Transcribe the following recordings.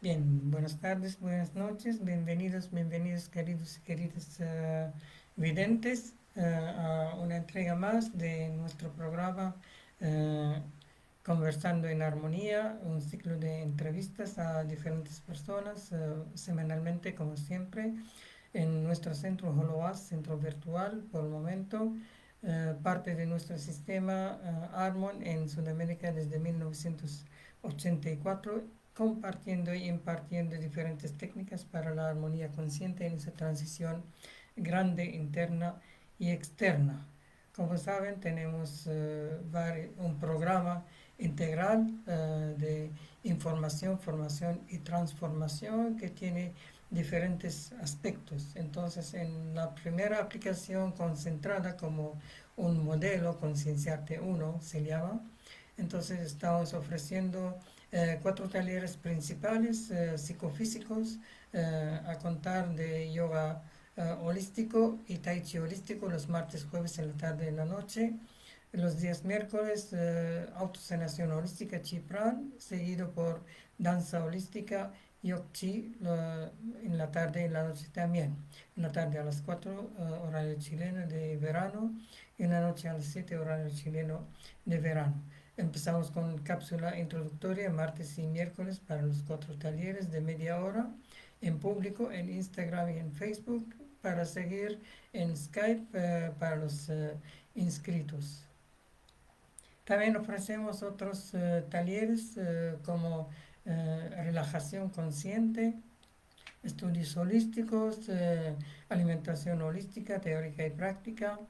Bien, buenas tardes, buenas noches, bienvenidos, bienvenidos queridos y queridas videntes a una entrega más de nuestro programa eh, Conversando en Armonía, un ciclo de entrevistas a diferentes personas semanalmente como siempre en nuestro centro HoloAS, centro virtual por el momento, parte de nuestro sistema Harmon en Sudamérica desde 1984, compartiendo y impartiendo diferentes técnicas para la armonía consciente en esa transición grande, interna y externa. Como saben, tenemos un programa integral de información, formación y transformación que tiene diferentes aspectos. Entonces, en la primera aplicación concentrada como un modelo, Concienciarte 1 se llama, entonces estamos ofreciendo cuatro talleres principales psicofísicos a contar de yoga holístico y tai chi holístico los martes, jueves en la tarde y en la noche. Los días miércoles, autosanación holística Chi Pran, seguido por danza holística Yok Chi, en la tarde y en la noche también. En la tarde a las 4 horario chileno de verano, y en la noche a las 7 horario chileno de verano. Empezamos con cápsula introductoria martes y miércoles para los cuatro talleres de media hora en público, en Instagram y en Facebook, para seguir en Skype para los inscritos. También ofrecemos otros talleres como relajación consciente, estudios holísticos, alimentación holística, teórica y práctica.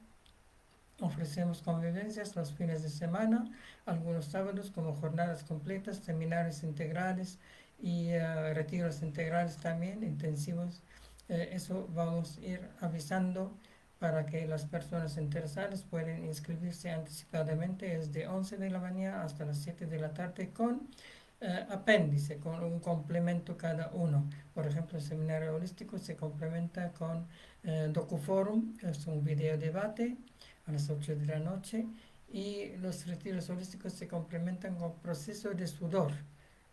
Ofrecemos convivencias los fines de semana, algunos sábados como jornadas completas, seminarios integrales y retiros integrales también, intensivos. Eso vamos a ir avisando para que las personas interesadas puedan inscribirse anticipadamente. Es de 11 de la mañana hasta las 7 de la tarde con apéndice, con un complemento cada uno. Por ejemplo, el seminario holístico se complementa con DocuForum, es un video debate a las 8 de la noche, y los retiros holísticos se complementan con proceso de sudor.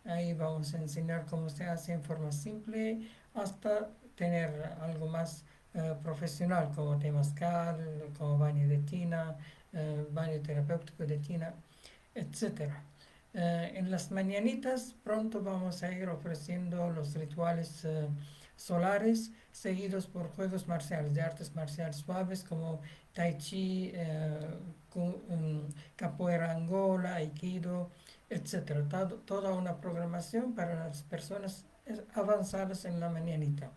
Ahí vamos a enseñar cómo se hace en forma simple hasta tener algo más profesional como temazcal, como baño de tina, baño terapéutico de tina, etcétera. En las mañanitas pronto vamos a ir ofreciendo los rituales solares seguidos por juegos marciales, de artes marciales suaves como tai chi, capoeira angola, aikido, etcétera. Toda una programación para las personas avanzadas en la mañanita.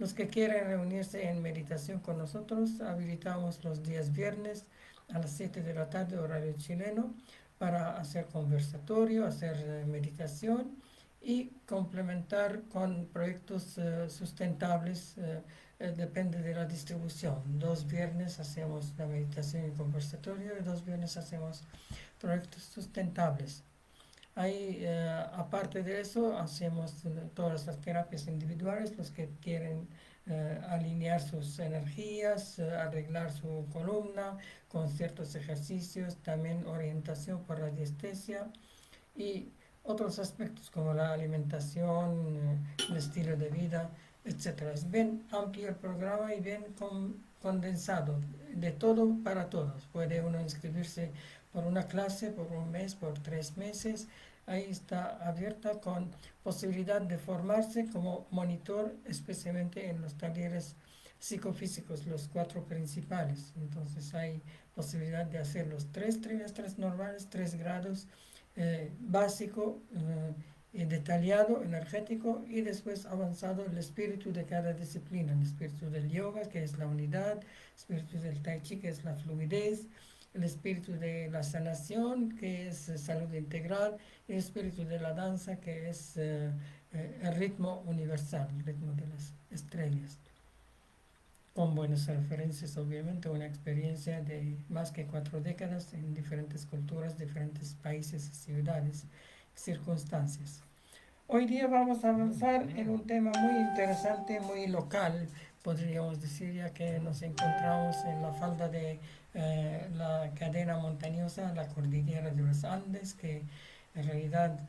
Los que quieren reunirse en meditación con nosotros, habilitamos los días viernes a las 7 de la tarde, horario chileno, para hacer conversatorio, hacer meditación y complementar con proyectos sustentables. Depende de la distribución. 2 viernes hacemos la meditación y conversatorio y 2 viernes hacemos proyectos sustentables. Ahí, aparte de eso, hacemos todas las terapias individuales, los que quieren alinear sus energías, arreglar su columna con ciertos ejercicios, también orientación por radiestesia y otros aspectos como la alimentación, el estilo de vida, etcétera. Es bien amplio el programa y bien condensado, de todo para todos. Puede uno inscribirse por una clase, por un mes, por 3 meses. Ahí está abierta con posibilidad de formarse como monitor, especialmente en los talleres psicofísicos, los cuatro principales. Entonces hay posibilidad de hacer los 3 trimestres normales, 3 grados básico, detallado, energético, y después avanzado el espíritu de cada disciplina, el espíritu del yoga, que es la unidad, el espíritu del tai chi, que es la fluidez, el espíritu de la sanación, que es salud integral, y el espíritu de la danza, que es el ritmo universal, el ritmo de las estrellas, con buenas referencias, obviamente, una experiencia de más que 4 décadas en diferentes culturas, diferentes países y ciudades, circunstancias. Hoy día vamos a avanzar en un tema muy interesante, muy local, podríamos decir, ya que nos encontramos en la falda de la cadena montañosa, la cordillera de los Andes, que en realidad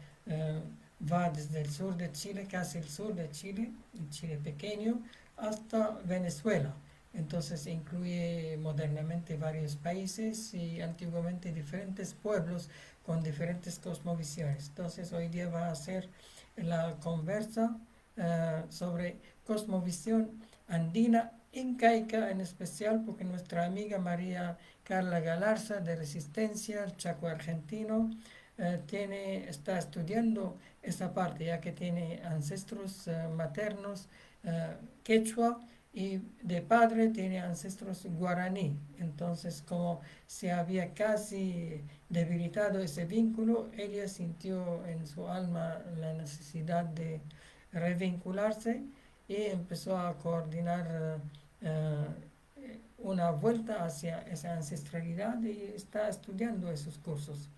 va desde el sur de Chile, casi el sur de Chile, el Chile pequeño, hasta Venezuela. Entonces incluye modernamente varios países y antiguamente diferentes pueblos con diferentes cosmovisiones. Entonces hoy día va a ser la conversa sobre cosmovisión andina incaica en especial porque nuestra amiga María Carla Galarza de Resistencia, el Chaco argentino, está estudiando esa parte ya que tiene ancestros maternos quechua y de padre tiene ancestros guaraní. Entonces, como se había casi debilitado ese vínculo, ella sintió en su alma la necesidad de revincularse y empezó a coordinar una vuelta hacia esa ancestralidad y está estudiando esos cursos.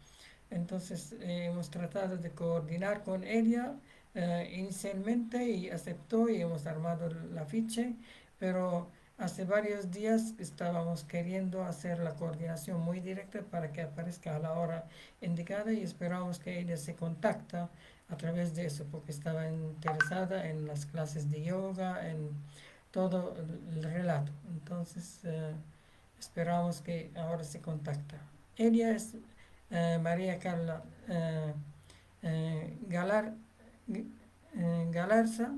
Entonces hemos tratado de coordinar con ella inicialmente y aceptó y hemos armado el afiche, pero hace varios días estábamos queriendo hacer la coordinación muy directa para que aparezca a la hora indicada y esperamos que ella se contacta a través de eso porque estaba interesada en las clases de yoga, en todo el relato. Entonces esperamos que ahora se contacta. Ella es María Carla Galar, Galarza.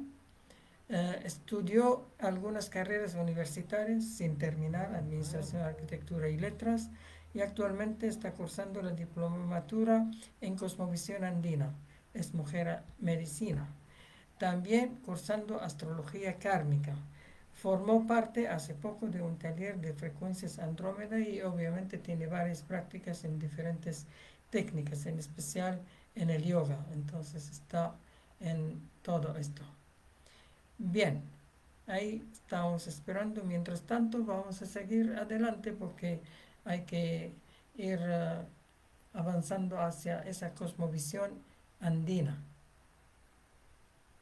Estudió algunas carreras universitarias sin terminar, Administración, Arquitectura y Letras, y actualmente está cursando la diplomatura en Cosmovisión Andina. Es mujer medicina. También cursando Astrología Kármica. Formó parte hace poco de un taller de frecuencias Andrómeda y obviamente tiene varias prácticas en diferentes técnicas, en especial en el yoga. Entonces está en todo esto. Bien, ahí estamos esperando. Mientras tanto, vamos a seguir adelante porque hay que ir avanzando hacia esa cosmovisión andina.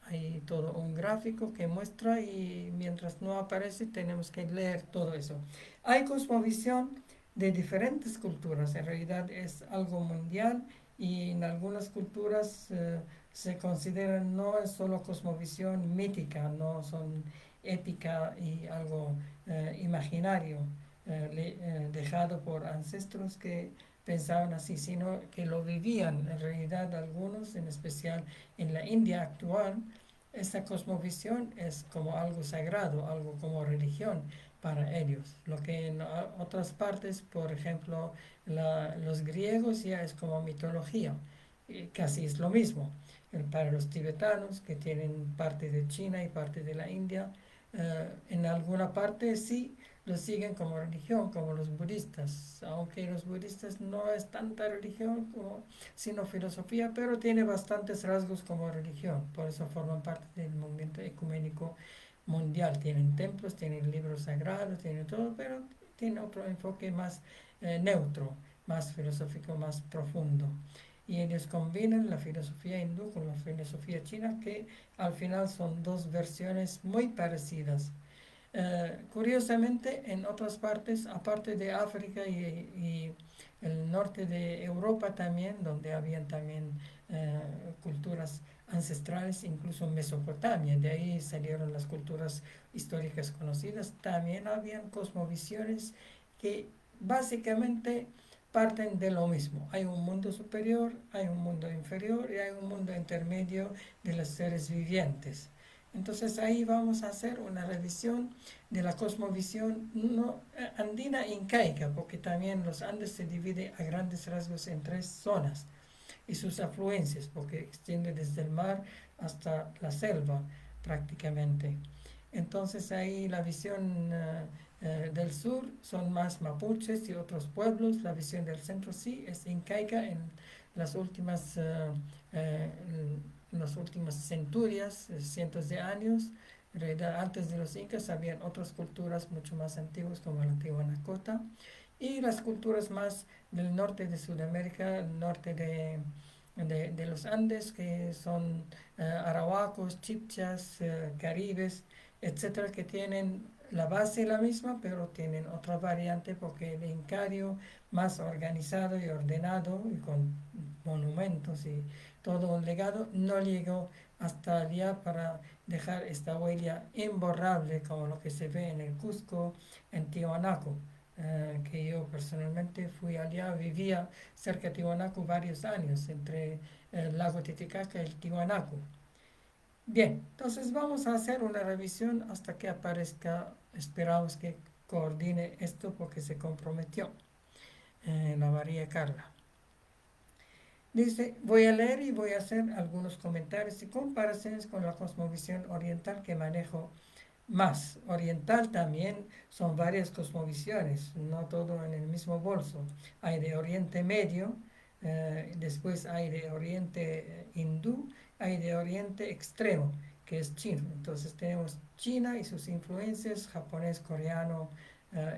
Hay todo un gráfico que muestra y mientras no aparece tenemos que leer todo eso. Hay cosmovisión de diferentes culturas, en realidad es algo mundial y en algunas culturas se considera no es solo cosmovisión mítica, no son ética y algo imaginario dejado por ancestros que pensaban así, sino que lo vivían en realidad algunos, en especial en la India actual. Esta cosmovisión es como algo sagrado, algo como religión para ellos. Lo que en otras partes, por ejemplo, los griegos ya es como mitología. Y casi es lo mismo. Para los tibetanos, que tienen parte de China y parte de la India, en alguna parte sí lo siguen como religión, como los budistas, aunque los budistas no es tanta religión como, sino filosofía, pero tiene bastantes rasgos como religión, por eso forman parte del movimiento ecuménico mundial. Tienen templos, tienen libros sagrados, tienen todo, pero tiene otro enfoque más neutro, más filosófico, más profundo. Y ellos combinan la filosofía hindú con la filosofía china, que al final son dos versiones muy parecidas. Curiosamente, en otras partes, aparte de África y el norte de Europa también, donde habían también culturas ancestrales, incluso Mesopotamia, de ahí salieron las culturas históricas conocidas, también habían cosmovisiones que básicamente parten de lo mismo. Hay un mundo superior, hay un mundo inferior y hay un mundo intermedio de los seres vivientes. Entonces ahí vamos a hacer una revisión de la cosmovisión no, andina incaica, porque también los Andes se divide a grandes rasgos en tres zonas y sus afluencias, porque extiende desde el mar hasta la selva prácticamente. Entonces ahí la visión del sur son más mapuches y otros pueblos, la visión del centro sí es incaica en las últimas, eh, en las últimas centurias, cientos de años. En realidad antes de los incas habían otras culturas mucho más antiguas como la Tiwanacota y las culturas más del norte de Sudamérica, el norte de los Andes, que son arahuacos, chipchas, caribes, etcétera, que tienen la base es la misma, pero tienen otra variante porque el Incario más organizado y ordenado y con monumentos y todo un legado no llegó hasta allá para dejar esta huella imborrable como lo que se ve en el Cusco, en Tiwanaku. Que yo personalmente fui allá, vivía cerca de Tiwanaku varios años, entre el lago Titicaca y el Tiwanaku. Bien, entonces vamos a hacer una revisión hasta que aparezca, esperamos que coordine esto porque se comprometió la María Carla. Dice, voy a leer y voy a hacer algunos comentarios y comparaciones con la cosmovisión oriental que manejo más. Oriental también son varias cosmovisiones, no todo en el mismo bolso. Hay de Oriente Medio, después hay de Oriente Hindú, hay de Oriente Extremo, que es chino. Entonces tenemos China y sus influencias, japonés, coreano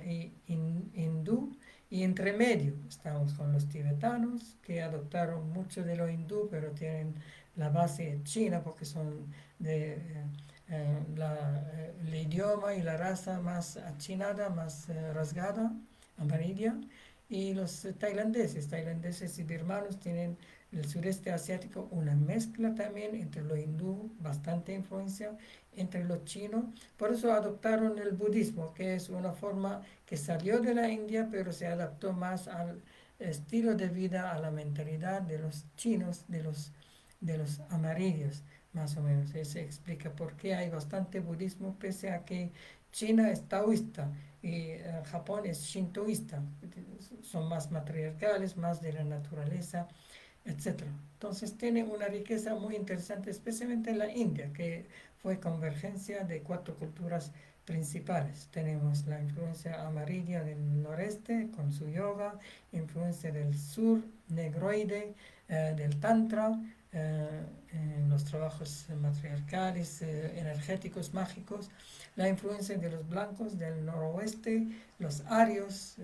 y hindú. Y entre medio estamos con los tibetanos, que adoptaron mucho de lo hindú, pero tienen la base china porque son de el idioma y la raza más achinada, más rasgada, amarilla. Y los tailandeses y birmanos tienen el sureste asiático una mezcla también entre lo hindú, bastante influencia, entre lo chino. Por eso adoptaron el budismo, que es una forma que salió de la India, pero se adaptó más al estilo de vida, a la mentalidad de los chinos, de los amarillos más o menos. Eso explica por qué hay bastante budismo, pese a que China es taoísta y Japón es shintoísta. Son más matriarcales, más de la naturaleza, etcétera. Entonces tiene una riqueza muy interesante, especialmente en la India, que fue convergencia de cuatro culturas principales. Tenemos la influencia amarilla del noreste con su yoga, influencia del sur negroide, del tantra, en los trabajos matriarcales, energéticos, mágicos, la influencia de los blancos del noroeste, los arios,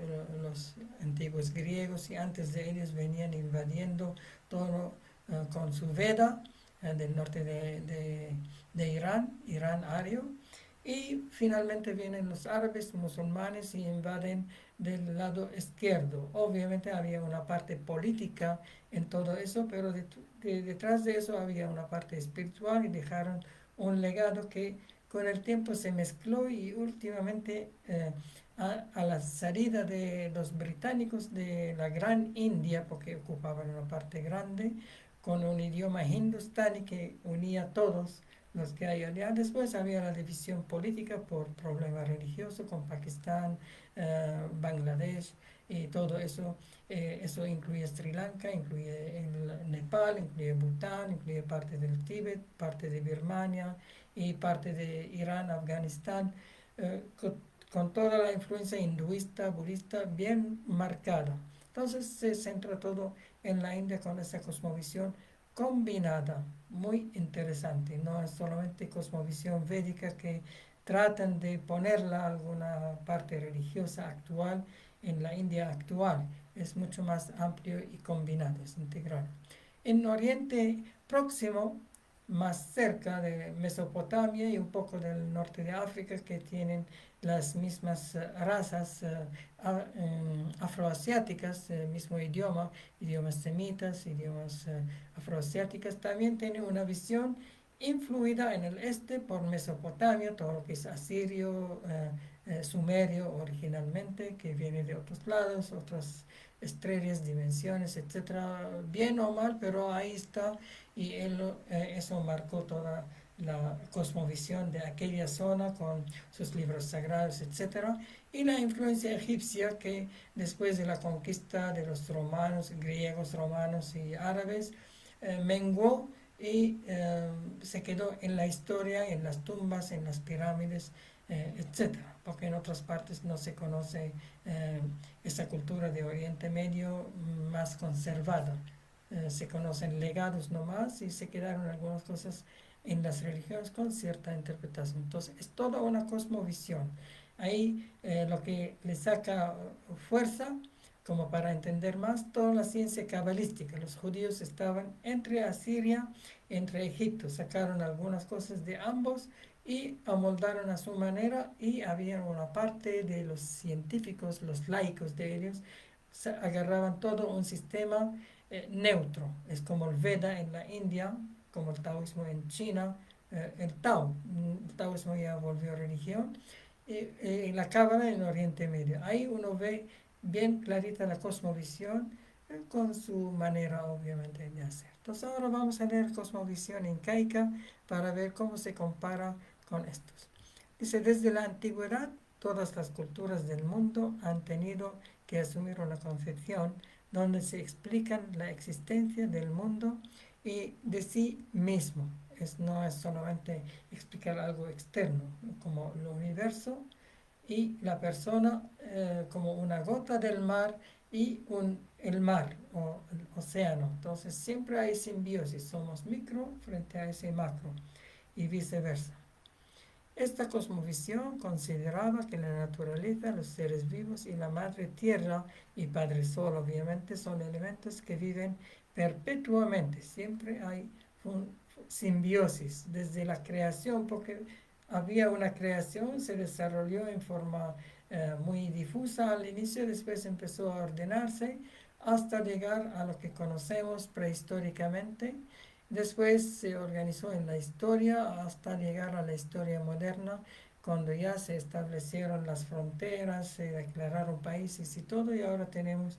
los antiguos griegos y antes de ellos venían invadiendo todo con su Veda del norte de Irán, Irán ario, y finalmente vienen los árabes musulmanes y invaden del lado izquierdo. Obviamente había una parte política en todo eso, pero detrás de eso había una parte espiritual y dejaron un legado que con el tiempo se mezcló y últimamente a la salida de los británicos de la Gran India, porque ocupaban una parte grande, con un idioma hindustani que unía a todos los que hay allá. Después había la división política por problemas religiosos con Pakistán, Bangladesh y todo eso. Eso incluye Sri Lanka, incluye el Nepal, incluye Bután, incluye parte del Tíbet, parte de Birmania y parte de Irán, Afganistán, con toda la influencia hinduista, budista bien marcada. Entonces se centra todo en la India con esa cosmovisión combinada, muy interesante. No es solamente cosmovisión védica que tratan de ponerla alguna parte religiosa actual en la India actual. Es mucho más amplio y combinado, es integral. En Oriente Próximo, más cerca de Mesopotamia y un poco del norte de África, que tienen las mismas razas afroasiáticas, mismo idioma, idiomas semitas, idiomas afroasiáticas, también tiene una visión influida en el este por Mesopotamia, todo lo que es asirio, sumerio originalmente, que viene de otros lados, otras estrellas, dimensiones, etcétera, bien o mal, pero ahí está y eso marcó toda la cosmovisión de aquella zona con sus libros sagrados, etcétera, y la influencia egipcia que después de la conquista de los romanos, griegos, romanos y árabes, menguó y se quedó en la historia, en las tumbas, en las pirámides, etcétera, porque en otras partes no se conoce esa cultura de Oriente Medio más conservada. Se conocen legados nomás y se quedaron algunas cosas en las religiones con cierta interpretación. Entonces es toda una cosmovisión. Ahí lo que le saca fuerza como para entender más toda la ciencia cabalística. Los judíos estaban entre Asiria, entre Egipto, sacaron algunas cosas de ambos y amoldaron a su manera y había una parte de los científicos, los laicos de ellos, agarraban todo un sistema neutro. Es como el Veda en la India, como el taoísmo en China, el Tao. El taoísmo ya volvió religión. Y la Cábala en Oriente Medio. Ahí uno ve bien clarita la cosmovisión con su manera obviamente de hacer. Entonces ahora vamos a leer cosmovisión incaica para ver cómo se compara con estos. Dice, desde la antigüedad todas las culturas del mundo han tenido que asumir una concepción donde se explican la existencia del mundo y de sí mismo. No es solamente explicar algo externo, como el universo y la persona como una gota del mar y el mar o el océano. Entonces siempre hay simbiosis, somos micro frente a ese macro y viceversa. Esta cosmovisión consideraba que la naturaleza, los seres vivos y la madre tierra y padre sol obviamente son elementos que viven perpetuamente. Siempre hay un simbiosis desde la creación, porque había una creación, se desarrolló en forma muy difusa al inicio, después empezó a ordenarse hasta llegar a lo que conocemos prehistóricamente. Después se organizó en la historia hasta llegar a la historia moderna, cuando ya se establecieron las fronteras, se declararon países y todo, y ahora tenemos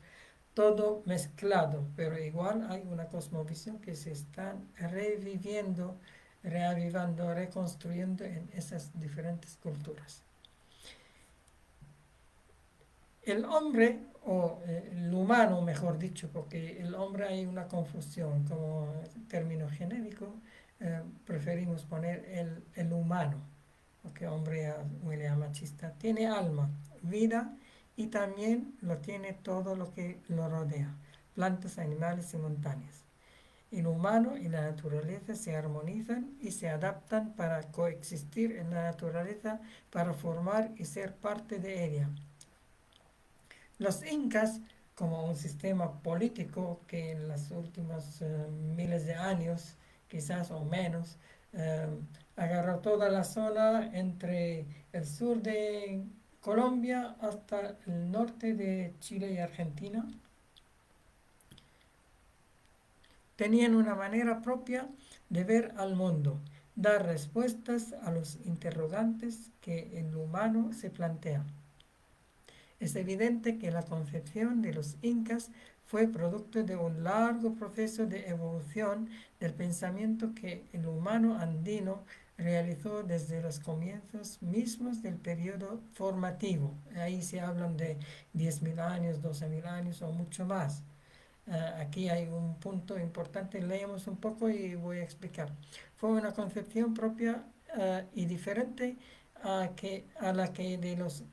todo mezclado, pero igual hay una cosmovisión que se está reviviendo, reavivando, reconstruyendo en esas diferentes culturas. El hombre, o el humano mejor dicho, porque el hombre hay una confusión como término genérico, preferimos poner el humano, porque hombre ya huele a machista, tiene alma, vida y también lo tiene todo lo que lo rodea, plantas, animales y montañas. El humano y la naturaleza se armonizan y se adaptan para coexistir en la naturaleza, para formar y ser parte de ella. Los incas, como un sistema político que en los últimos miles de años, quizás o menos, eh, agarró toda la zona entre el sur de Colombia hasta el norte de Chile y Argentina, tenían una manera propia de ver al mundo, dar respuestas a los interrogantes que el humano se plantea. Es evidente que la concepción de los incas fue producto de un largo proceso de evolución del pensamiento que el humano andino realizó desde los comienzos mismos del periodo formativo. Ahí se hablan de 10.000 años, 12.000 años o mucho más. Aquí hay un punto importante, leemos un poco y voy a explicar. Fue una concepción propia y diferente a la que de los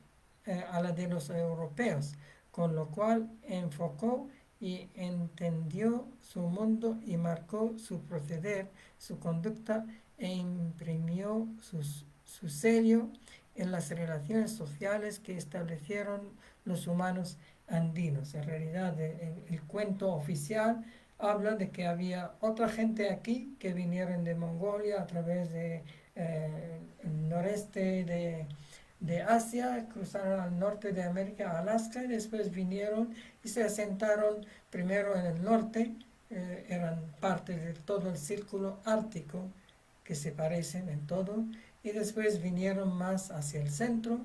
a la de los europeos, con lo cual enfocó y entendió su mundo y marcó su proceder, su conducta e imprimió su sello en las relaciones sociales que establecieron los humanos andinos. En realidad el cuento oficial habla de que había otra gente aquí que vinieron de Mongolia a través de el noreste de Asia, cruzaron al norte de América, Alaska, y después vinieron y se asentaron primero en el norte, eran parte de todo el círculo ártico, que se parecen en todo, y después vinieron más hacia el centro,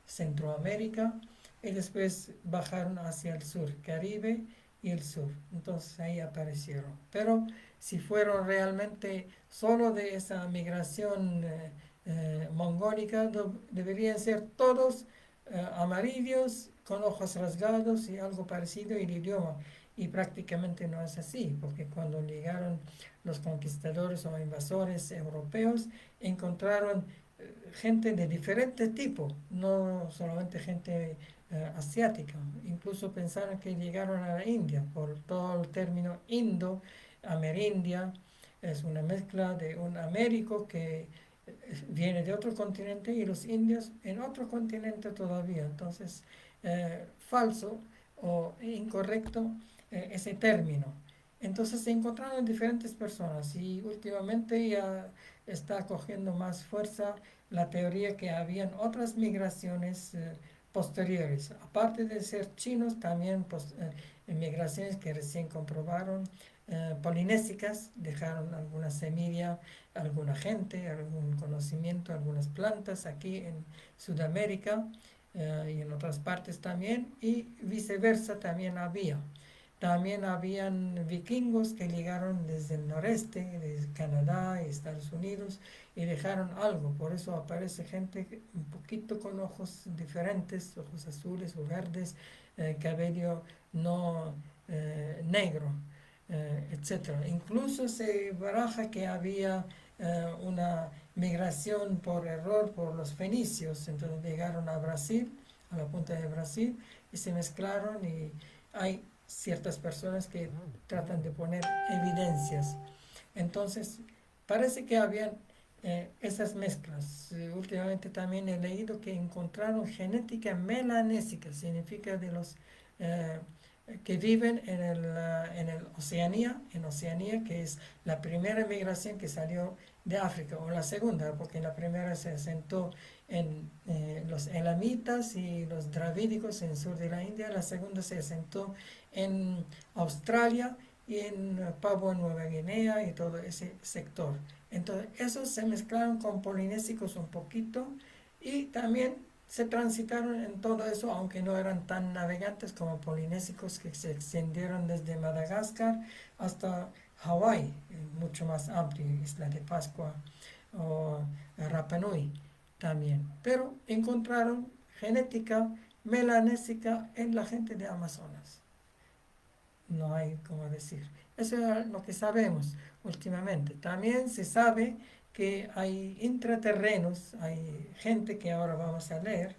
Centroamérica, y después bajaron hacia el sur, Caribe y el sur. Entonces ahí aparecieron. Pero si fueron realmente solo de esa migración mongólica, deberían ser todos amarillos, con ojos rasgados y algo parecido el idioma. Y prácticamente no es así, porque cuando llegaron los conquistadores o invasores europeos, encontraron gente de diferente tipo, no solamente gente asiática. Incluso pensaron que llegaron a la India por todo el término indo, amerindia, es una mezcla de un américo que viene de otro continente y los indios en otro continente todavía. Entonces, falso o incorrecto ese término. Entonces se encontraron diferentes personas y últimamente ya está cogiendo más fuerza la teoría que habían otras migraciones posteriores. Aparte de ser chinos, también migraciones que recién comprobaron, polinésicas, dejaron alguna semilla, alguna gente, algún conocimiento, algunas plantas aquí en Sudamérica y en otras partes también, y viceversa también había. También habían vikingos que llegaron desde el noreste, desde Canadá y Estados Unidos, y dejaron algo. Por eso aparece gente un poquito con ojos diferentes, ojos azules o verdes, cabello no negro, etcétera. Incluso se baraja que había una migración por error por los fenicios, entonces llegaron a Brasil, a la punta de Brasil, y se mezclaron y hay ciertas personas que tratan de poner evidencias. Entonces, parece que habían esas mezclas. Últimamente también he leído que encontraron genética melanésica, significa de los eh, que viven en el Oceanía, que es la primera migración que salió de África, o la segunda, porque la primera se asentó en los elamitas y los dravídicos en el sur de la India, la segunda se asentó en Australia y en Papua Nueva Guinea y todo ese sector. Entonces, esos se mezclaron con polinésicos un poquito y también se transitaron en todo eso, aunque no eran tan navegantes como polinésicos que se extendieron desde Madagascar hasta Hawái, mucho más amplio, Isla de Pascua o Rapa Nui también. Pero encontraron genética melanésica en la gente de Amazonas. No hay como decir. Eso es lo que sabemos últimamente. También se sabe que hay intraterrenos, hay gente que ahora vamos a leer,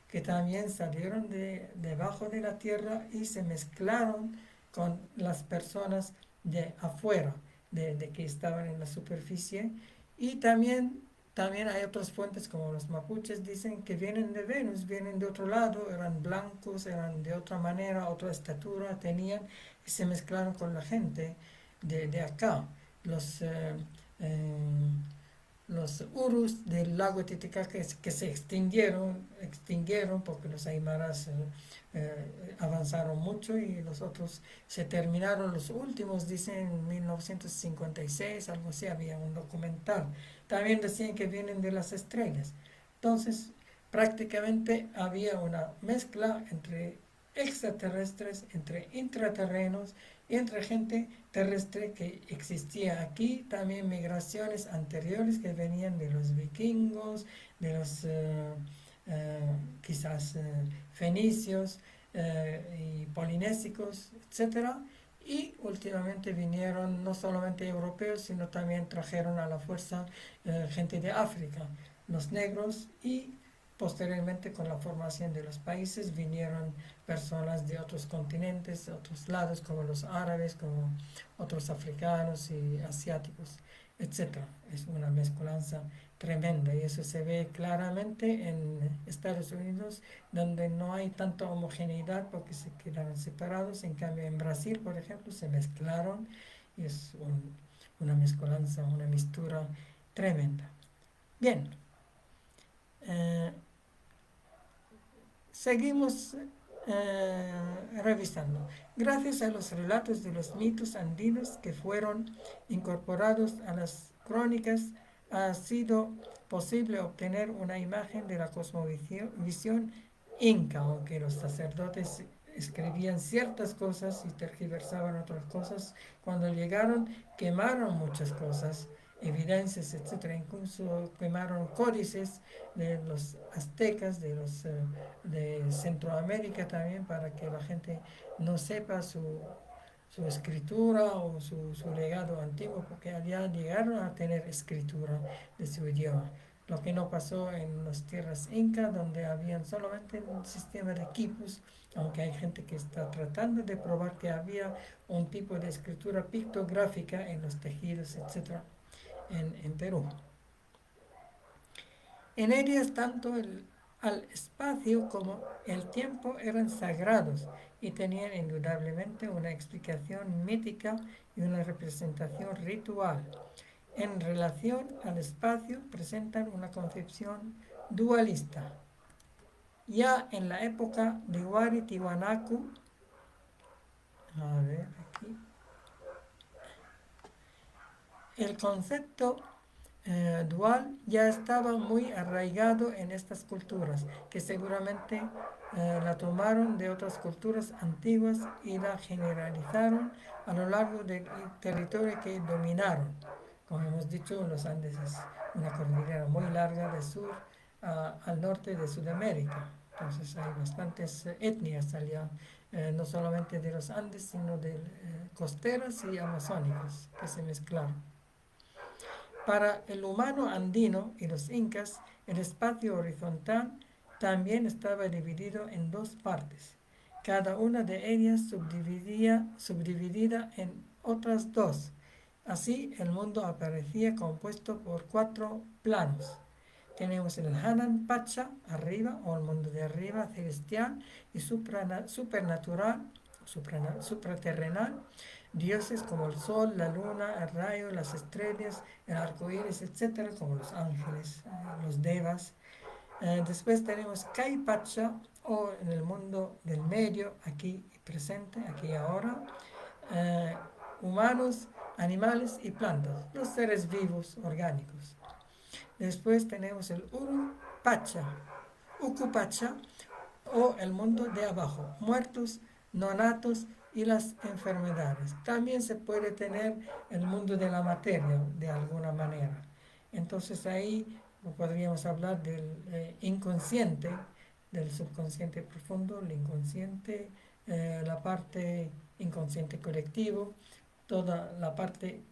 que también salieron de debajo de la tierra y se mezclaron con las personas de afuera, de que estaban en la superficie. Y también hay otras fuentes como los mapuches dicen que vienen de Venus, vienen de otro lado, eran blancos, eran de otra manera, otra estatura tenían y se mezclaron con la gente de acá. Los, eh, eh, los urus del lago Titicaca que se extinguieron porque los aymaras avanzaron mucho y los otros se terminaron, los últimos dicen en 1956, algo así, había un documental. También decían que vienen de las estrellas. Entonces, prácticamente había una mezcla entre extraterrestres, entre intraterrenos y entre gente terrestre que existía aquí, también migraciones anteriores que venían de los vikingos, de los eh, quizás fenicios y polinésicos, etcétera. Y últimamente vinieron no solamente europeos, sino también trajeron a la fuerza gente de África, los negros, y posteriormente con la formación de los países vinieron personas de otros continentes, de otros lados, como los árabes, como otros africanos y asiáticos, etcétera. Es una mezcolanza tremenda y eso se ve claramente en Estados Unidos, donde no hay tanta homogeneidad porque se quedaron separados. En cambio, en Brasil, por ejemplo, se mezclaron y es una mezcolanza, una mistura tremenda. Bien, eh, seguimos revisando. Gracias a los relatos de los mitos andinos que fueron incorporados a las crónicas, ha sido posible obtener una imagen de la cosmovisión inca, aunque los sacerdotes escribían ciertas cosas y tergiversaban otras cosas. Cuando llegaron, quemaron muchas cosas, evidencias, etcétera. Incluso quemaron códices de los aztecas, de Centroamérica también, para que la gente no sepa su escritura o su legado antiguo, porque allá llegaron a tener escritura de su idioma. Lo que no pasó en las tierras incas, donde habían solamente un sistema de quipus, aunque hay gente que está tratando de probar que había un tipo de escritura pictográfica en los tejidos, etc., en Perú. En ellas tanto al espacio como el tiempo eran sagrados y tenían indudablemente una explicación mítica y una representación ritual. en relación al espacio presentan una concepción dualista. Ya en la época de Wari Tiwanaku, a ver aquí, el concepto dual ya estaba muy arraigado en estas culturas, que seguramente la tomaron de otras culturas antiguas y la generalizaron a lo largo del territorio que dominaron. Como hemos dicho, los Andes es una cordillera muy larga de sur al norte de Sudamérica. Entonces hay bastantes etnias allá, no solamente de los Andes, sino de costeras y amazónicas que se mezclaron. Para el humano andino y los incas, el espacio horizontal también estaba dividido en dos partes, cada una de ellas subdividida en otras dos. Así, el mundo aparecía compuesto por cuatro planos. Tenemos el Hanan Pacha, arriba, o el mundo de arriba, celestial y supernatural, supraterrenal, dioses como el sol, la luna, el rayo, las estrellas, el arco iris, etcétera, como los ángeles, los devas. Después tenemos Kai Pacha, o en el mundo del medio, aquí presente, aquí y ahora, eh, humanos, animales y plantas, los seres vivos orgánicos. Después tenemos el Uru Pacha, Ukupacha, o el mundo de abajo, muertos, nonatos y las enfermedades. También se puede tener el mundo de la materia de alguna manera. Entonces ahí podríamos hablar del inconsciente, del subconsciente profundo, el inconsciente, la parte inconsciente colectivo, toda la parte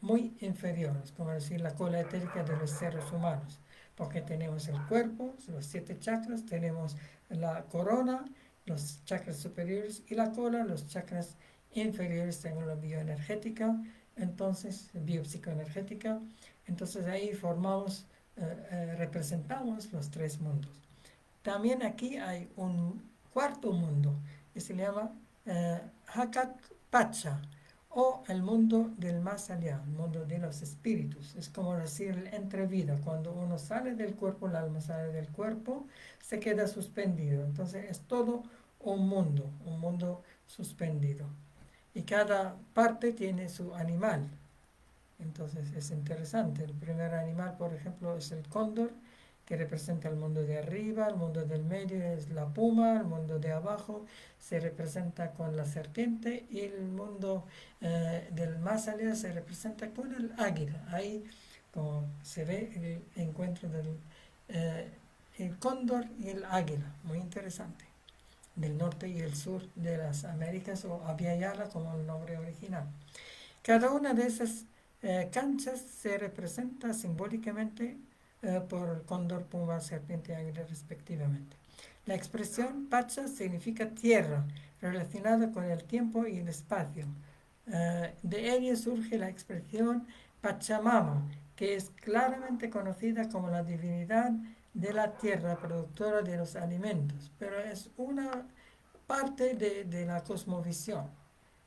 muy inferior, es como decir la cola etérica de los seres humanos, porque tenemos el cuerpo, los 7 chakras, tenemos la corona, los chakras superiores y la cola, los chakras inferiores según la bioenergética, entonces biopsicoenergética, entonces ahí formamos, representamos los tres mundos. También aquí hay un cuarto mundo que se llama Hakak Pacha, o el mundo del más allá, el mundo de los espíritus. Es como decir el entrevida. Cuando uno sale del cuerpo, el alma sale del cuerpo, se queda suspendido. Entonces es todo un mundo suspendido. Y cada parte tiene su animal. Entonces es interesante. El primer animal, por ejemplo, es el cóndor, que representa el mundo de arriba, el mundo del medio es la puma, el mundo de abajo se representa con la serpiente y el mundo del más allá se representa con el águila. Ahí como se ve el encuentro del el cóndor y el águila, muy interesante, del norte y el sur de las Américas, o Abya como el nombre original. Cada una de esas canchas se representa simbólicamente por cóndor, puma, serpiente y águila respectivamente. La expresión Pacha significa tierra, relacionada con el tiempo y el espacio. De ella surge la expresión Pachamama, que es claramente conocida como la divinidad de la tierra, productora de los alimentos, pero es una parte de la cosmovisión.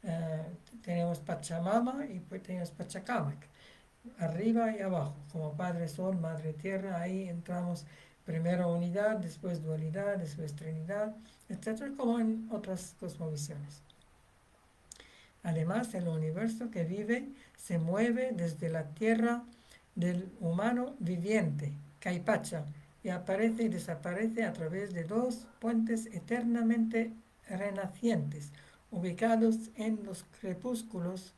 Eh, Tenemos Pachamama y pues tenemos Pachacamac, arriba y abajo, como Padre Sol, Madre Tierra, ahí entramos primero unidad, después dualidad, después Trinidad, etcétera, como en otras cosmovisiones. Además, el universo que vive se mueve desde la tierra del humano viviente, Caipacha, y aparece y desaparece a través de dos puentes eternamente renacientes, ubicados en los crepúsculos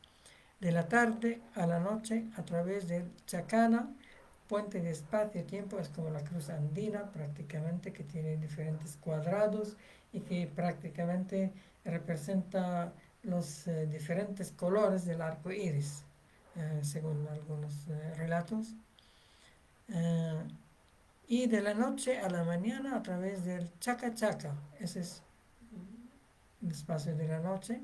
de la tarde a la noche a través del Chacana, puente de espacio-tiempo, es como la cruz andina prácticamente, que tiene diferentes cuadrados y que prácticamente representa los diferentes colores del arco iris, según algunos relatos. Eh, y de la noche a la mañana a través del Chaca Chaca, ese es el espacio de la noche,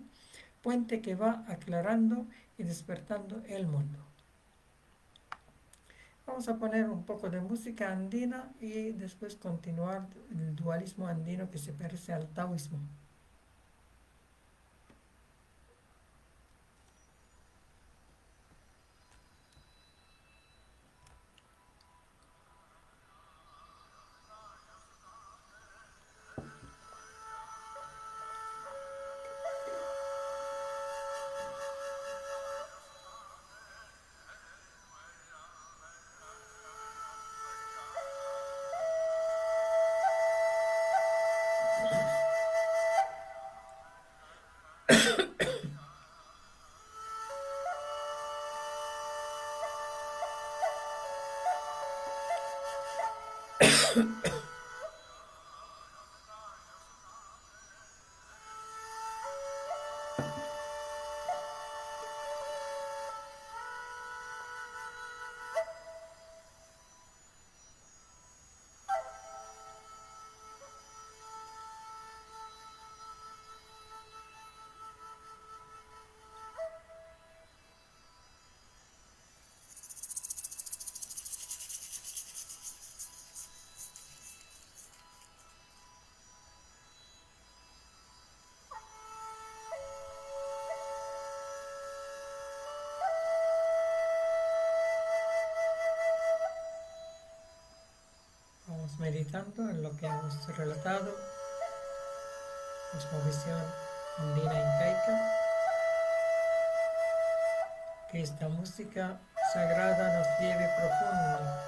puente que va aclarando y despertando el mundo. Vamos a poner un poco de música andina y después continuar el dualismo andino que se parece al taoísmo. Vamos meditando en lo que hemos relatado, cosmovisión andina incaica, que esta música sagrada nos lleve profundo.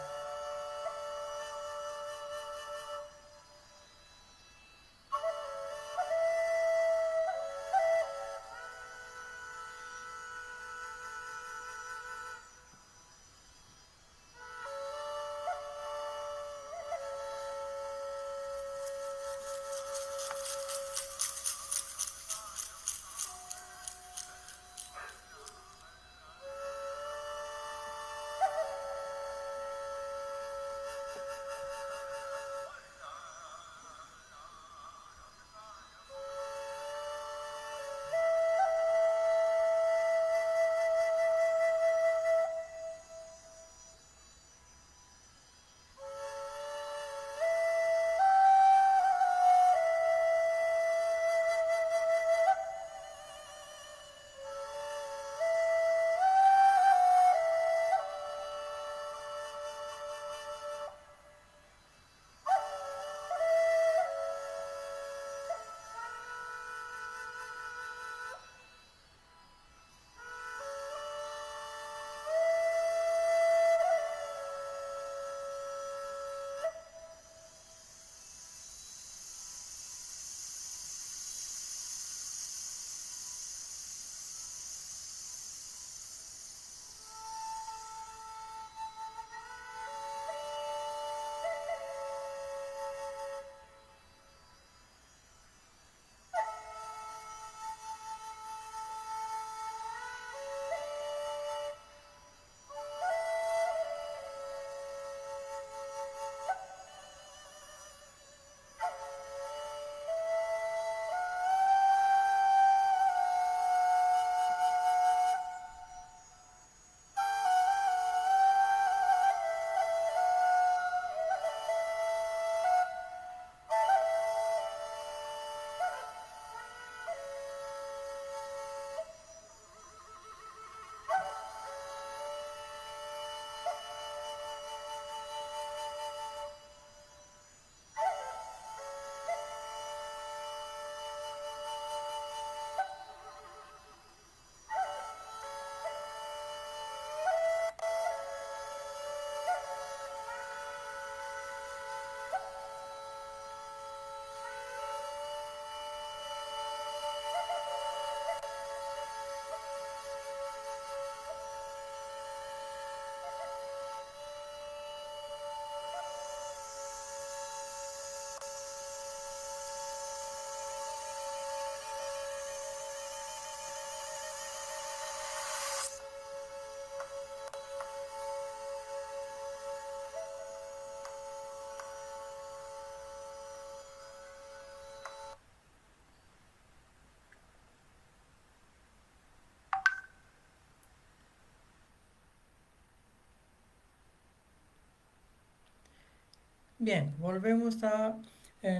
Bien, volvemos a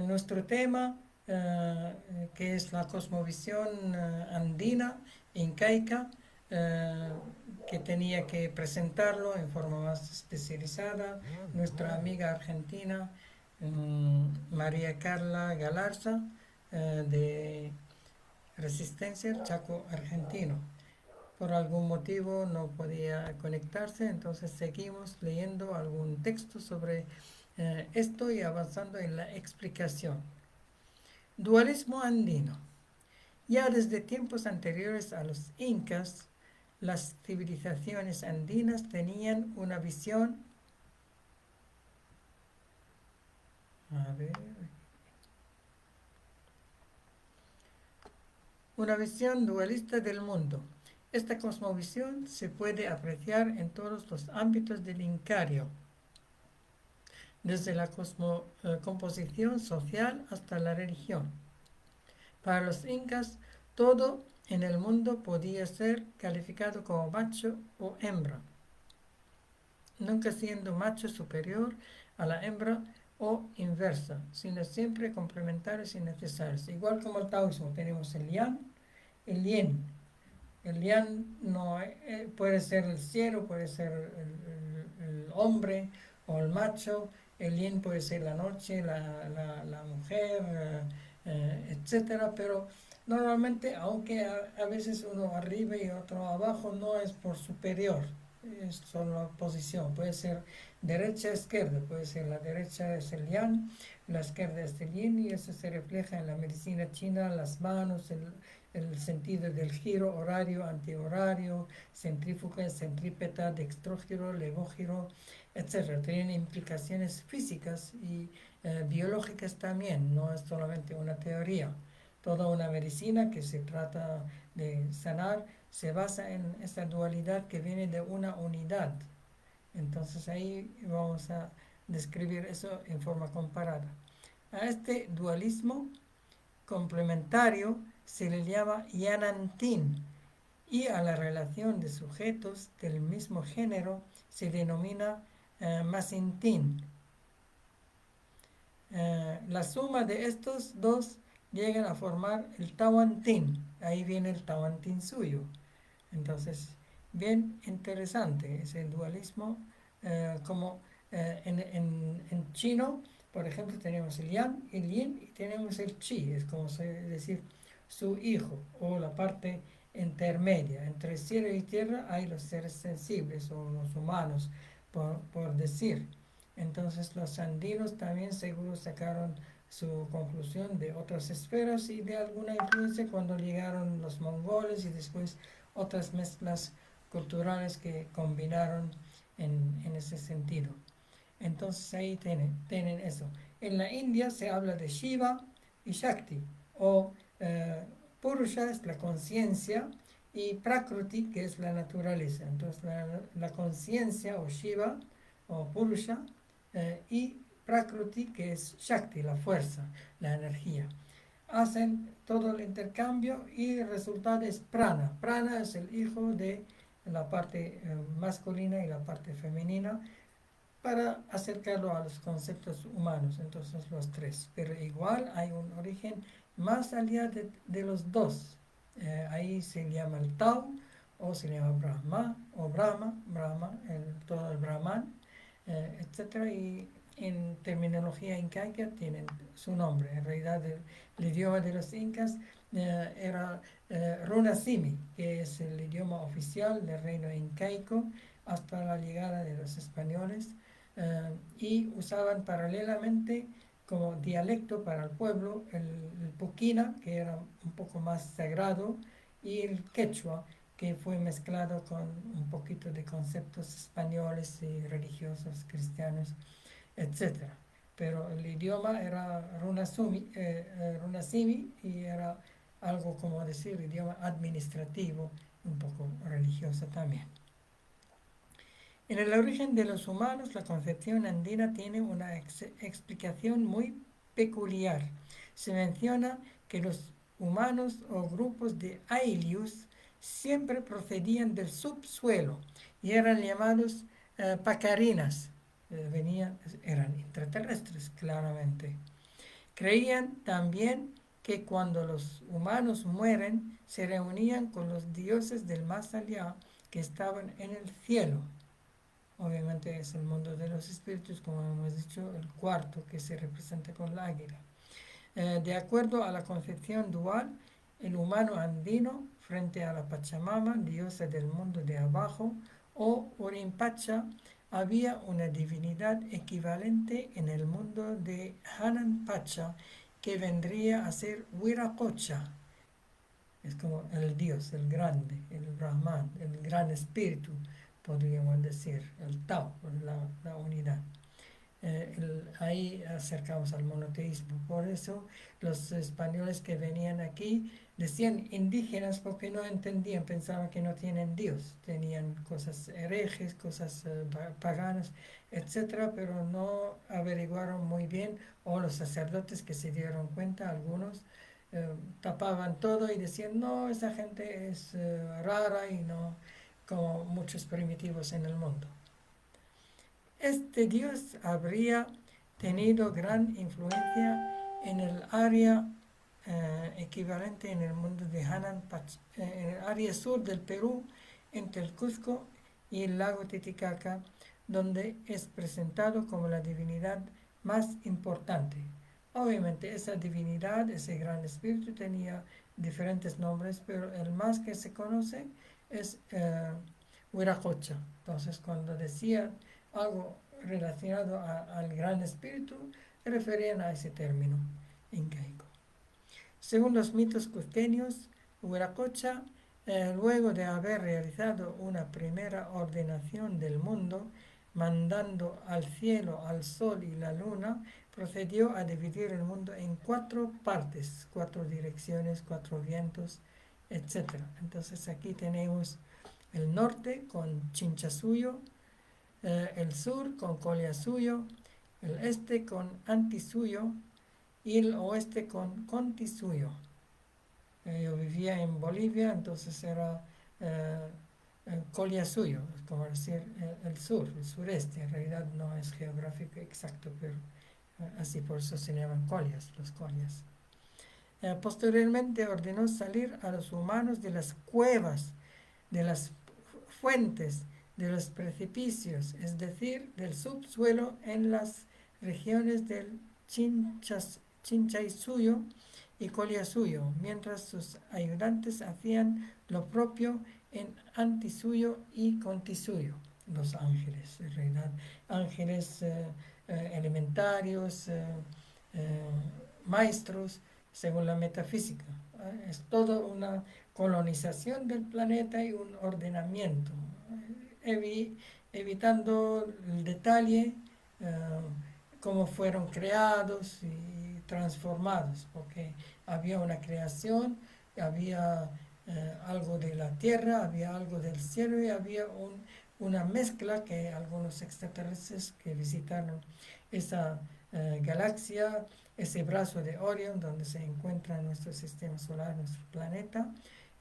nuestro tema, que es la cosmovisión andina, incaica, eh, que tenía que presentarlo en forma más especializada nuestra amiga argentina, María Carla Galarza, de Resistencia Chaco Argentino. Por algún motivo no podía conectarse, entonces seguimos leyendo algún texto sobre esto y avanzando en la explicación. Dualismo andino. Ya desde tiempos anteriores a los incas, las civilizaciones andinas tenían una visión A ver. Una visión dualista del mundo. Esta cosmovisión se puede apreciar en todos los ámbitos del Incario, desde la composición social hasta la religión. Para los incas, todo en el mundo podía ser calificado como macho o hembra, nunca siendo macho superior a la hembra o inversa, sino siempre complementarios y necesarios. Igual como el taoísmo, tenemos el yang, el yin. El yang no, puede ser el cielo, puede ser el hombre o el macho. El yin puede ser la noche, la mujer, etcétera. Pero normalmente, aunque a veces uno arriba y otro abajo, no es por superior, es solo la posición. Puede ser derecha, izquierda, puede ser la derecha es el yang, la izquierda es el yin, y eso se refleja en la medicina china, las manos, el sentido del giro, horario, antihorario, centrífuga, centrípeta, dextrógiro, levógiro, etcétera. Tienen implicaciones físicas y biológicas también, no es solamente una teoría. Toda una medicina que se trata de sanar se basa en esta dualidad que viene de una unidad. Entonces ahí vamos a describir eso en forma comparada. A este dualismo complementario se le llama yanantin, y a la relación de sujetos del mismo género se denomina masintin. La suma de estos dos llegan a formar el tawantin. Ahí viene el tawantin suyo. Entonces, bien interesante ese dualismo, como en chino, por ejemplo, tenemos el yang, el yin, y tenemos el chi, es como decir su hijo, o la parte intermedia. Entre cielo y tierra hay los seres sensibles o los humanos, por decir. Entonces los andinos también seguro sacaron su conclusión de otras esferas y de alguna influencia cuando llegaron los mongoles y después otras mezclas culturales que combinaron en ese sentido. Entonces ahí tienen eso. En la India se habla de Shiva y Shakti, o Purusha es la conciencia y Prakruti, que es la naturaleza. Entonces la conciencia o Shiva o Purusha, y Prakruti, que es Shakti, la fuerza, la energía. Hacen todo el intercambio y el resultado es prana. Prana es el hijo de la parte masculina y la parte femenina para acercarlo a los conceptos humanos, entonces los tres. Pero igual hay un origen más allá de los dos. Ahí se llama el Tao, o se llama Brahma, o Brahma, todo el Brahman, etcétera. Y en terminología incaica tienen su nombre. En realidad el idioma de los incas era Runasimi, que es el idioma oficial del reino incaico hasta la llegada de los españoles, y usaban paralelamente como dialecto para el pueblo el puquina, que era un poco más sagrado, y el quechua, que fue mezclado con un poquito de conceptos españoles y religiosos, cristianos, etcétera. Pero el idioma era runasimi, y era algo como decir idioma administrativo, un poco religioso también. En el origen de los humanos, la concepción andina tiene una explicación muy peculiar. Se menciona que los humanos o grupos de Ailius siempre procedían del subsuelo y eran llamados pacarinas. Eran extraterrestres, claramente. Creían también que cuando los humanos mueren, se reunían con los dioses del más allá que estaban en el cielo. Obviamente es el mundo de los espíritus, como hemos dicho, el cuarto que se representa con la águila. De acuerdo a la concepción dual, el humano andino frente a la Pachamama, diosa del mundo de abajo, o Urimpacha, había una divinidad equivalente en el mundo de Hanan Pacha, que vendría a ser Wiracocha. Es como el dios, el grande, el Brahman, el gran espíritu, podríamos decir, el Tao, la unidad. ahí acercamos al monoteísmo. Por eso los españoles que venían aquí decían indígenas porque no entendían, pensaban que no tienen Dios, tenían cosas herejes, cosas paganas, etcétera, pero no averiguaron muy bien, o los sacerdotes que se dieron cuenta, algunos tapaban todo y decían, no, esa gente es rara y no como muchos primitivos en el mundo. Este dios habría tenido gran influencia en el área equivalente en el mundo de Hanan, en el área sur del Perú, entre el Cusco y el lago Titicaca, donde es presentado como la divinidad más importante. Obviamente esa divinidad, ese gran espíritu tenía diferentes nombres, pero el más que se conoce es Huiracocha. Entonces cuando decía algo relacionado al gran espíritu, referían a ese término incaico. Según los mitos cusqueños, Huiracocha, luego de haber realizado una primera ordenación del mundo, mandando al cielo, al sol y la luna, procedió a dividir el mundo en 4 partes, 4 direcciones, 4 vientos, etc. Entonces aquí tenemos el norte con Chinchasuyo, el sur con Collasuyo, el este con Antisuyo y el oeste con Contisuyo. Yo vivía en Bolivia, entonces era eh, Collasuyo, es como decir el sur, el sureste. En realidad no es geográfico exacto, pero así por eso se llaman collas, los collas. Posteriormente ordenó salir a los humanos de las cuevas, de las fuentes, de los precipicios, es decir, del subsuelo en las regiones del Chinchaysuyo y Collasuyo, mientras sus ayudantes hacían lo propio en Antisuyo y Contisuyo, los ángeles, en realidad, ángeles elementarios, maestros, según la metafísica. Es toda una colonización del planeta y un ordenamiento, evitando el detalle, eh, cómo fueron creados y transformados, porque había una creación, había algo de la tierra, había algo del cielo y había una mezcla que algunos extraterrestres que visitaron esa galaxia, ese brazo de Orión donde se encuentra nuestro sistema solar, nuestro planeta,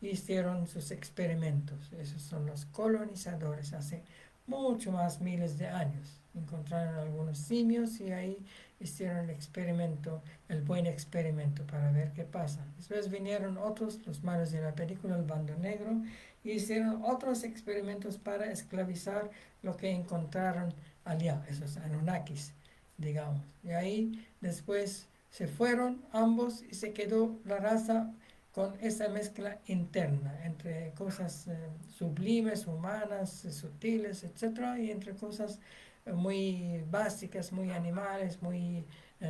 hicieron sus experimentos. Esos son los colonizadores, hace mucho más miles de años. Encontraron algunos simios y ahí hicieron el experimento, el buen experimento para ver qué pasa. Después vinieron otros, los malos de la película, el bando negro, y hicieron otros experimentos para esclavizar lo que encontraron allá, esos Anunnakis, digamos. Y ahí después se fueron ambos y se quedó la raza con esa mezcla interna entre cosas sublimes, humanas, sutiles, etc., y entre cosas muy básicas, muy animales, muy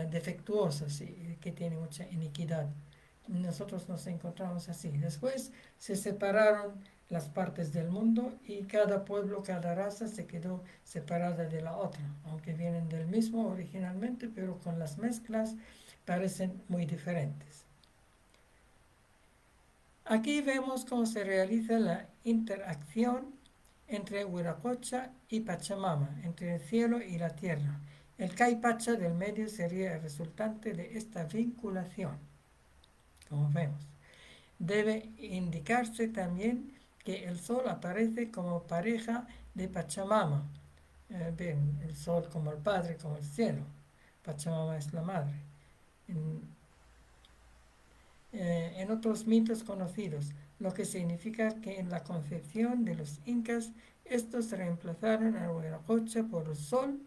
defectuosas y que tienen mucha iniquidad. Nosotros nos encontramos así. Después se separaron las partes del mundo y cada pueblo, cada raza se quedó separada de la otra, aunque vienen del mismo originalmente, pero con las mezclas parecen muy diferentes. Aquí vemos cómo se realiza la interacción entre Huiracocha y Pachamama, entre el cielo y la tierra. El Caipacha del medio sería el resultante de esta vinculación, como vemos. Debe indicarse también que el sol aparece como pareja de Pachamama. Ven, el sol como el padre, como el cielo. Pachamama es la madre. En otros mitos conocidos, lo que significa que en la concepción de los incas estos reemplazaron a Huiracocha por el sol,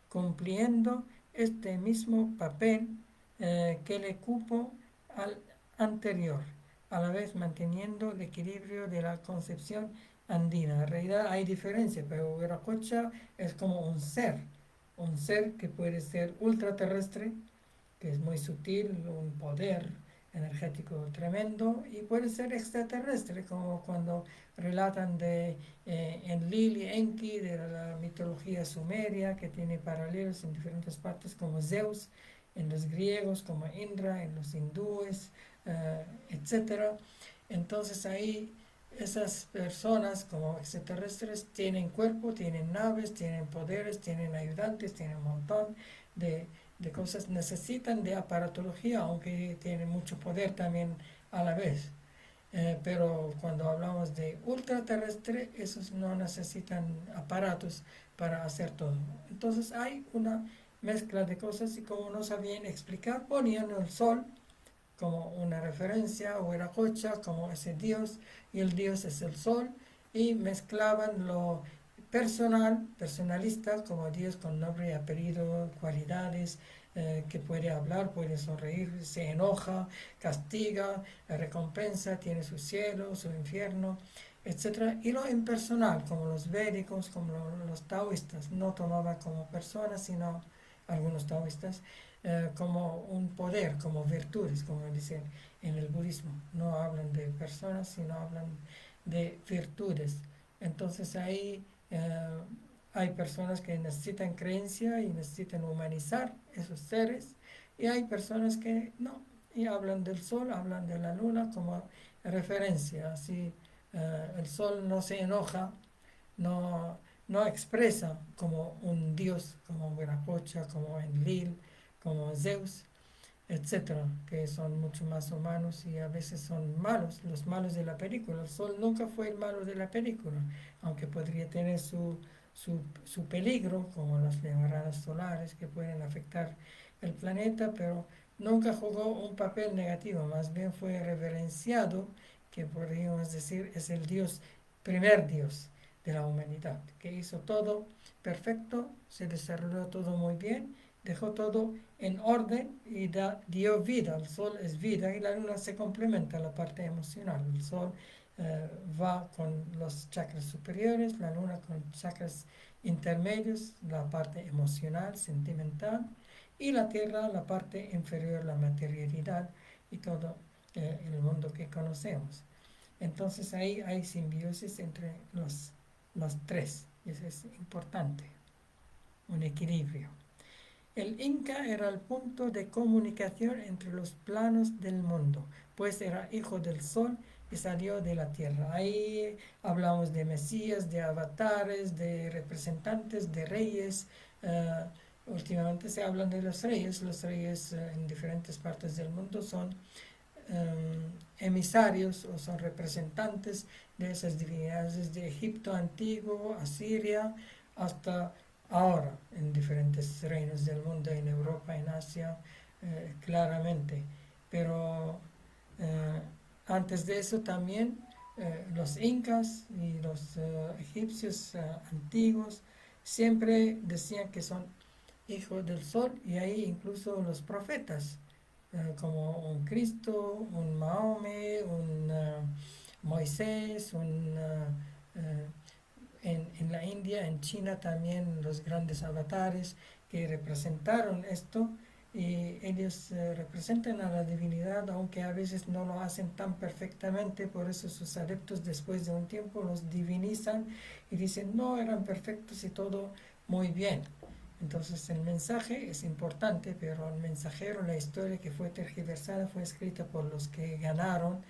cumpliendo este mismo papel que le cupo al anterior, a la vez manteniendo el equilibrio de la concepción andina. En realidad hay diferencia, pero Huiracocha es como un ser que puede ser ultraterrestre, que es muy sutil, un poder energético tremendo y puede ser extraterrestre, como cuando relatan de Enlil y Enki, de la mitología sumeria, que tiene paralelos en diferentes partes, como Zeus en los griegos, como Indra en los hindúes, etc. Entonces ahí esas personas como extraterrestres tienen cuerpo, tienen naves, tienen poderes, tienen ayudantes, tienen un montón de, de cosas. Necesitan de aparatología, aunque tienen mucho poder también a la vez. Pero cuando hablamos de ultraterrestre, esos no necesitan aparatos para hacer todo. Entonces hay una mezcla de cosas y como no sabían explicar, ponían el sol como una referencia o era cocha como ese dios y el dios es el sol y mezclaban lo personal, personalista como dios con nombre y apellido, cualidades, que puede hablar, puede sonreír, se enoja, castiga, recompensa, tiene su cielo, su infierno, etcétera. Y lo impersonal, como los védicos, como los taoístas, no tomaban como personas, sino algunos taoístas, como un poder, como virtudes, como dicen en el budismo. No hablan de personas, sino hablan de virtudes. Entonces ahí hay personas que necesitan creencia y necesitan humanizar esos seres y hay personas que no, y hablan del sol, hablan de la luna como referencia. Así el sol no se enoja, no, no expresa como un dios, como Viracocha, como Enlil, como Zeus, etcétera, que son mucho más humanos y a veces son malos, los malos de la película. El sol nunca fue el malo de la película, aunque podría tener su peligro, como las nevadas solares que pueden afectar el planeta, pero nunca jugó un papel negativo, más bien fue reverenciado, que podríamos decir es el Dios, primer Dios de la humanidad, que hizo todo perfecto, se desarrolló todo muy bien, dejó todo en orden y dio vida. El sol es vida y la luna se complementa la parte emocional. El sol va con los chakras superiores, la luna con chakras intermedios, la parte emocional, sentimental, y la tierra, la parte inferior, la materialidad y todo el mundo que conocemos. Entonces ahí hay simbiosis entre los tres, y eso es importante, un equilibrio. El Inca era el punto de comunicación entre los planos del mundo, pues era hijo del sol y salió de la tierra. Ahí hablamos de mesías, de avatares, de representantes, de reyes. eh, Últimamente se hablan de los reyes. Los reyes en diferentes partes del mundo son emisarios o son representantes de esas divinidades desde Egipto antiguo, Asiria, hasta ahora en diferentes reinos del mundo, en Europa, en Asia, claramente. Pero antes de eso también los incas y los egipcios antiguos siempre decían que son hijos del sol y ahí incluso los profetas como un Cristo, un Mahome, un Moisés, en la India, en China también los grandes avatares que representaron esto y ellos representan a la divinidad aunque a veces no lo hacen tan perfectamente, por eso sus adeptos después de un tiempo los divinizan y dicen no, eran perfectos y todo muy bien. Entonces el mensaje es importante, pero el mensajero, la historia que fue tergiversada, fue escrita por los que ganaron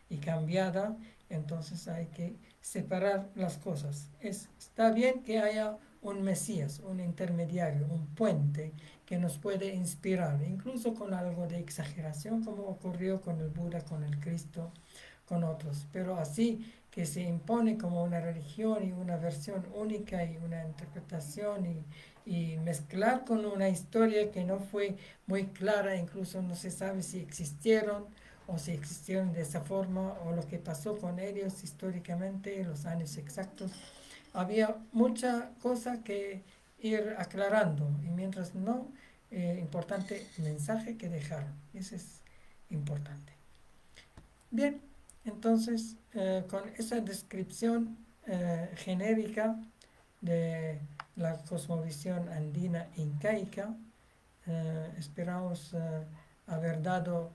y cambiada, entonces hay que separar las cosas. Está bien que haya un Mesías, un intermediario, un puente que nos puede inspirar, incluso con algo de exageración, como ocurrió con el Buda, con el Cristo, con otros, pero así que se impone como una religión y una versión única y una interpretación y mezclar con una historia que no fue muy clara, incluso no se sabe si existieron o si existieron de esa forma o lo que pasó con ellos históricamente, los años exactos. Había mucha cosa que ir aclarando y mientras no, importante mensaje que dejaron. Eso es importante. Bien, entonces con esa descripción genérica de la cosmovisión andina incaica, esperamos haber dado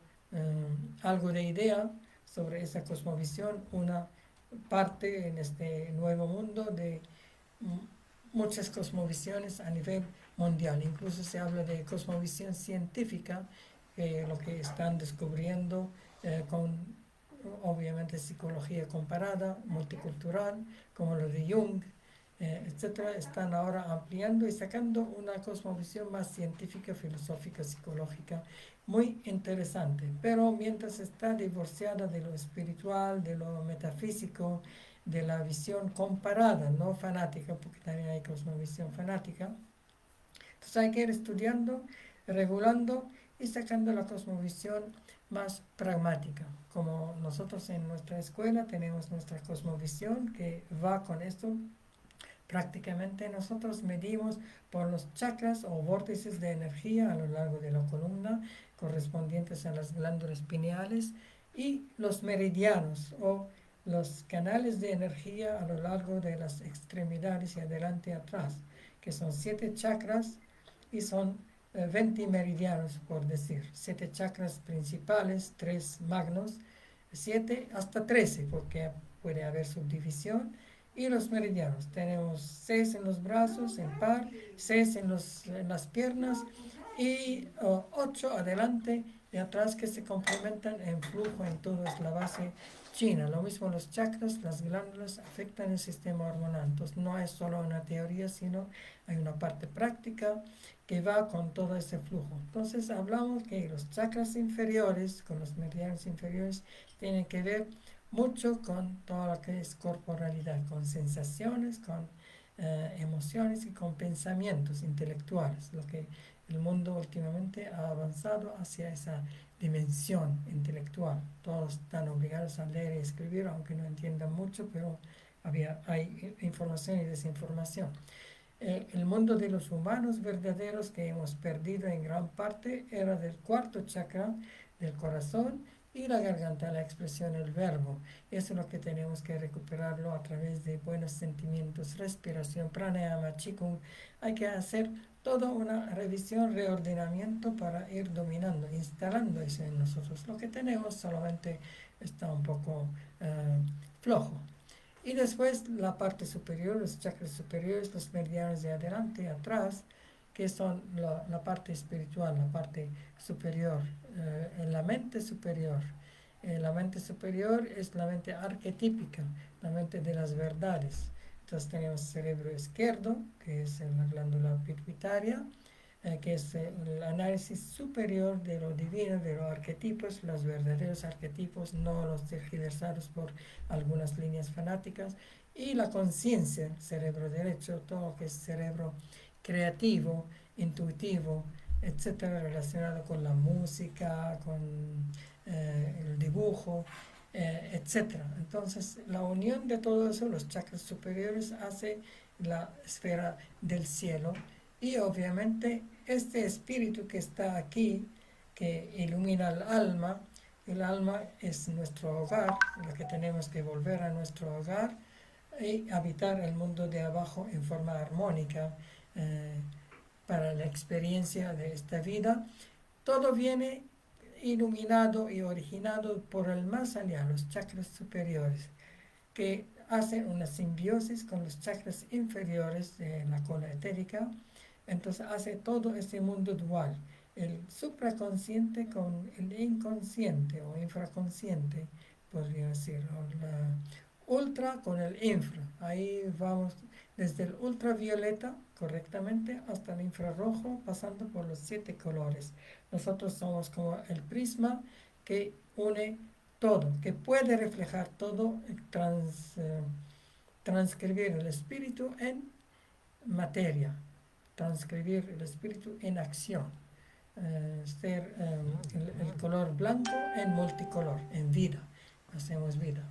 algo de idea sobre esa cosmovisión, una parte en este nuevo mundo de muchas cosmovisiones a nivel mundial. Incluso se habla de cosmovisión científica, lo que están descubriendo con obviamente psicología comparada, multicultural, como lo de Jung, etcétera, están ahora ampliando y sacando una cosmovisión más científica, filosófica, psicológica, muy interesante, pero mientras está divorciada de lo espiritual, de lo metafísico, de la visión comparada, no fanática, porque también hay cosmovisión fanática. Entonces hay que ir estudiando, regulando y sacando la cosmovisión más pragmática. Como nosotros en nuestra escuela tenemos nuestra cosmovisión que va con esto. Prácticamente nosotros medimos por los chakras o vórtices de energía a lo largo de la columna correspondientes a las glándulas pineales y los meridianos o los canales de energía a lo largo de las extremidades y adelante y atrás, que son 7 chakras y son 20 meridianos, por decir. 7 chakras principales, 3 magnos, 7 hasta 13, porque puede haber subdivisión. Y los meridianos, tenemos 6 en los brazos, en par, 6 en las piernas y 8 adelante y atrás que se complementan en flujo en todo, es la base china. Lo mismo los chakras, las glándulas afectan el sistema hormonal. Entonces no es solo una teoría, sino hay una parte práctica que va con todo ese flujo. Entonces hablamos que los chakras inferiores, con los meridianos inferiores, tienen que ver mucho con todo lo que es corporalidad, con sensaciones, con emociones y con pensamientos intelectuales, lo que el mundo últimamente ha avanzado hacia esa dimensión intelectual. Todos están obligados a leer y escribir, aunque no entiendan mucho, pero hay información y desinformación. El mundo de los humanos verdaderos que hemos perdido en gran parte era del cuarto chakra del corazón y la garganta, la expresión, el verbo. Eso es lo que tenemos que recuperarlo a través de buenos sentimientos, respiración, pranayama, qigong. Hay que hacer toda una revisión, reordenamiento para ir dominando, instalando eso en nosotros. Lo que tenemos solamente está un poco flojo. Y después la parte superior, los chakras superiores, los meridianos de adelante y atrás, que son la parte espiritual, la parte superior, en la mente superior. La mente superior es la mente arquetípica, la mente de las verdades. Entonces tenemos cerebro izquierdo, que es la glándula pituitaria, que es el análisis superior de lo divino, de los arquetipos, los verdaderos arquetipos, no los tergiversados por algunas líneas fanáticas, y la conciencia, cerebro derecho, todo lo que es cerebro creativo, intuitivo, etcétera, relacionado con la música, con el dibujo, etcétera. Entonces, la unión de todo eso, los chakras superiores, hace la esfera del cielo y obviamente este espíritu que está aquí, que ilumina el alma es nuestro hogar, lo que tenemos que volver a nuestro hogar y habitar el mundo de abajo en forma armónica eh, para la experiencia de esta vida. Todo viene iluminado y originado por el más allá, los chakras superiores, que hacen una simbiosis con los chakras inferiores de la cola etérica. Entonces hace todo ese mundo dual, el supraconsciente con el inconsciente o infraconsciente, podría decir, o la ultra con el infra. Ahí vamos desde el ultravioleta correctamente hasta el infrarrojo, pasando por los 7 colores. Nosotros somos como el prisma que une todo, que puede reflejar todo, transcribir el espíritu en materia, transcribir el espíritu en acción, ser el color blanco en multicolor, en vida, hacemos vida.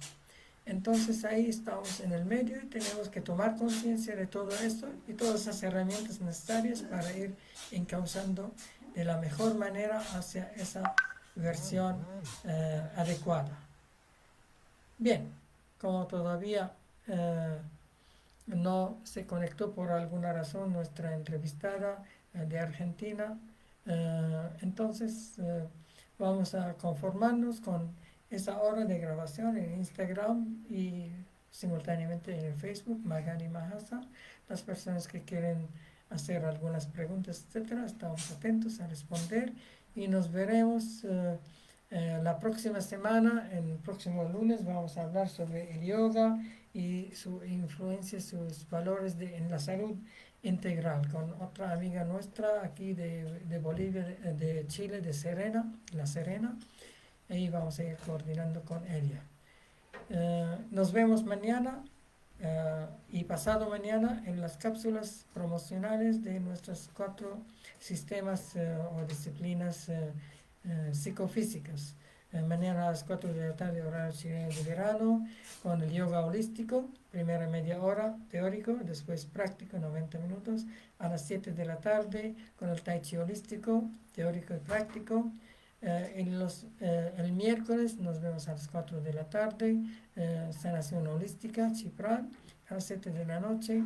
Entonces ahí estamos en el medio y tenemos que tomar conciencia de todo esto y todas esas herramientas necesarias para ir encauzando de la mejor manera hacia esa versión adecuada. Bien, como todavía no se conectó por alguna razón nuestra entrevistada de Argentina, entonces vamos a conformarnos con esa hora de grabación en Instagram y simultáneamente en el Facebook, Magani Mahasa. Las personas que quieren hacer algunas preguntas, etcétera, estamos atentos a responder y nos veremos la próxima semana. El próximo lunes vamos a hablar sobre el yoga y su influencia, sus valores en la salud integral con otra amiga nuestra aquí de Bolivia, de Chile, de Serena, La Serena. Ahí vamos a ir coordinando con ella. Nos vemos mañana y pasado mañana en las cápsulas promocionales de nuestros 4 sistemas o disciplinas psicofísicas. Mañana a las 4 de la tarde, horario chileno de verano, con el yoga holístico, primera media hora teórico, después práctico, 90 minutos. A las 7 de la tarde, con el tai chi holístico, teórico y práctico. El miércoles nos vemos a las 4 de la tarde, sanación holística, Chipran, a las 7 de la noche,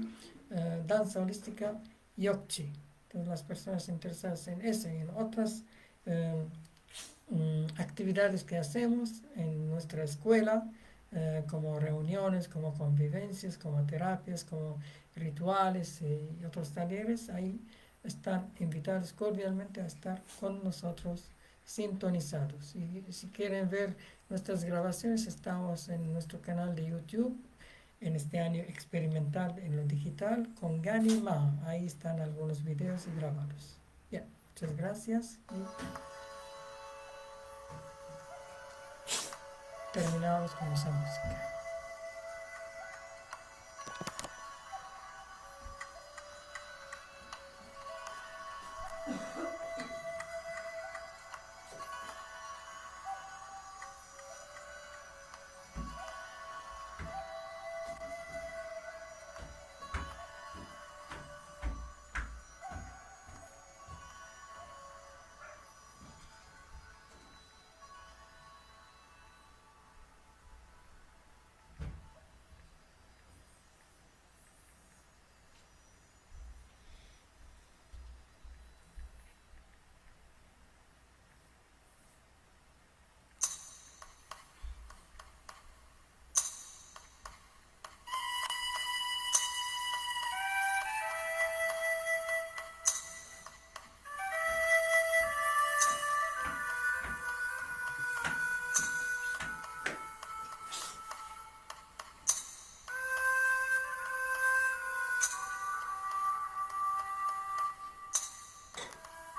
danza holística, Yokchi. Entonces las personas interesadas en ese y en otras actividades que hacemos en nuestra escuela, como reuniones, como convivencias, como terapias, como rituales y otros talleres, ahí están invitados cordialmente a estar con nosotros sintonizados. Y si quieren ver nuestras grabaciones, estamos en nuestro canal de YouTube, en este año experimental en lo digital, con Gani Ma. Ahí están algunos videos y grabados. Bien, muchas gracias y terminamos con esa música.